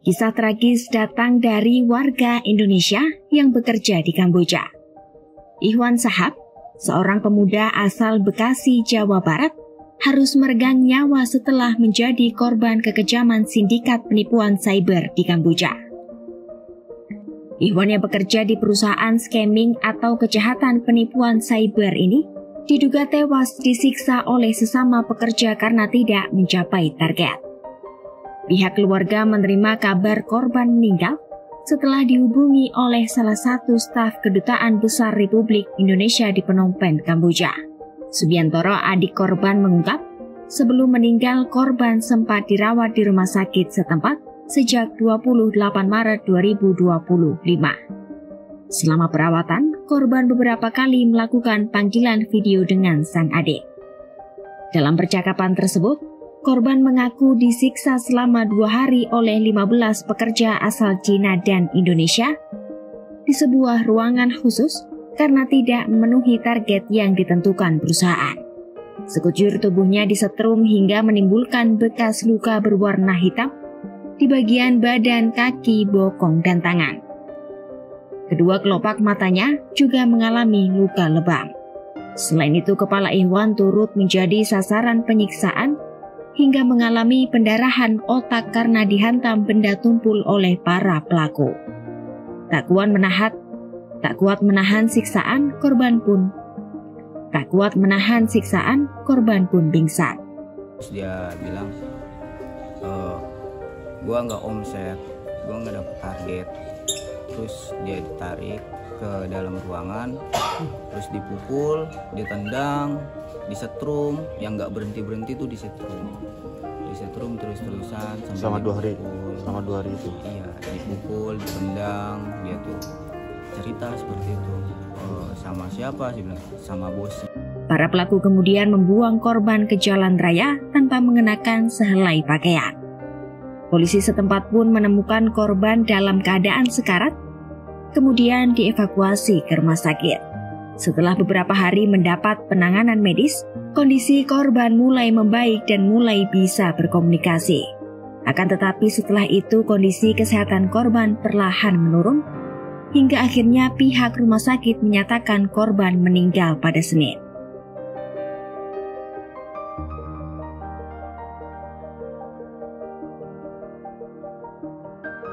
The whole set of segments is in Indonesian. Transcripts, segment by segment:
Kisah tragis datang dari warga Indonesia yang bekerja di Kamboja. Ihwan Sahab, seorang pemuda asal Bekasi, Jawa Barat, harus meregang nyawa setelah menjadi korban kekejaman sindikat penipuan cyber di Kamboja. Ihwan yang bekerja di perusahaan scamming atau kejahatan penipuan cyber ini diduga tewas disiksa oleh sesama pekerja karena tidak mencapai target. Pihak keluarga menerima kabar korban meninggal setelah dihubungi oleh salah satu staf Kedutaan Besar Republik Indonesia di Phnom Penh, Kamboja. Subiantoro, adik korban, mengungkap sebelum meninggal korban sempat dirawat di rumah sakit setempat sejak 28 Maret 2025. Selama perawatan, korban beberapa kali melakukan panggilan video dengan sang adik. Dalam percakapan tersebut, korban mengaku disiksa selama 2 hari oleh 15 pekerja asal Cina dan Indonesia di sebuah ruangan khusus karena tidak memenuhi target yang ditentukan perusahaan. Sekujur tubuhnya disetrum hingga menimbulkan bekas luka berwarna hitam di bagian badan, kaki, bokong, dan tangan. Kedua kelopak matanya juga mengalami luka lebam. Selain itu, kepala Ihwan turut menjadi sasaran penyiksaan hingga mengalami pendarahan otak karena dihantam benda tumpul oleh para pelaku. Tak kuat menahan siksaan, korban pun pingsan. Terus dia bilang, gua nggak omset, gua nggak dapet target. Terus dia ditarik ke dalam ruangan, terus dipukul, ditendang, disetrum, yang nggak berhenti tuh disetrum terus-terusan selama 2 hari. Selama 2 hari itu. Iya, dipukul, ditendang, dia tuh cerita seperti itu. Sama siapa sih, bilang sama bos. Para pelaku kemudian membuang korban ke jalan raya tanpa mengenakan sehelai pakaian. Polisi setempat pun menemukan korban dalam keadaan sekarat, kemudian dievakuasi ke rumah sakit. Setelah beberapa hari mendapat penanganan medis, kondisi korban mulai membaik dan mulai bisa berkomunikasi. Akan tetapi setelah itu kondisi kesehatan korban perlahan menurun, hingga akhirnya pihak rumah sakit menyatakan korban meninggal pada Senin.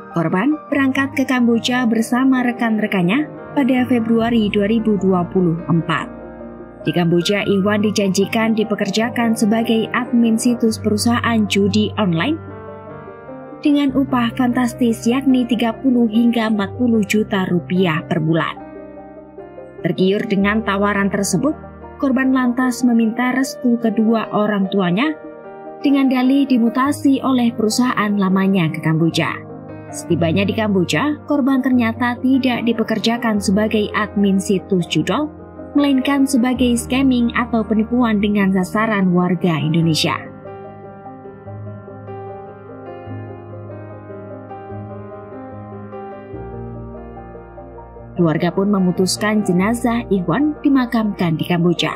Korban berangkat ke Kamboja bersama rekan-rekannya pada Februari 2024. Di Kamboja, Ihwan dijanjikan dipekerjakan sebagai admin situs perusahaan judi online dengan upah fantastis yakni 30 hingga 40 juta rupiah per bulan. Tergiur dengan tawaran tersebut, korban lantas meminta restu kedua orang tuanya dengan dalih dimutasi oleh perusahaan lamanya ke Kamboja. Setibanya di Kamboja, korban ternyata tidak dipekerjakan sebagai admin situs judol, melainkan sebagai scamming atau penipuan dengan sasaran warga Indonesia. Keluarga pun memutuskan jenazah Ihwan dimakamkan di Kamboja.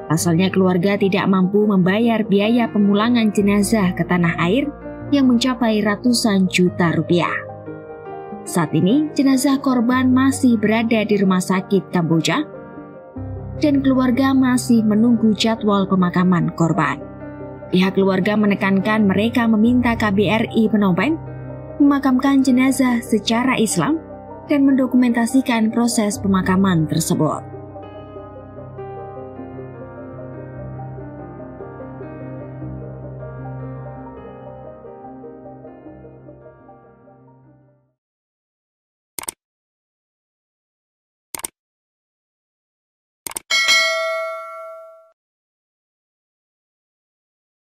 Pasalnya keluarga tidak mampu membayar biaya pemulangan jenazah ke tanah air yang mencapai ratusan juta rupiah. Saat ini, jenazah korban masih berada di rumah sakit Kamboja dan keluarga masih menunggu jadwal pemakaman korban. Pihak keluarga menekankan mereka meminta KBRI Phnom Penh memakamkan jenazah secara Islam dan mendokumentasikan proses pemakaman tersebut.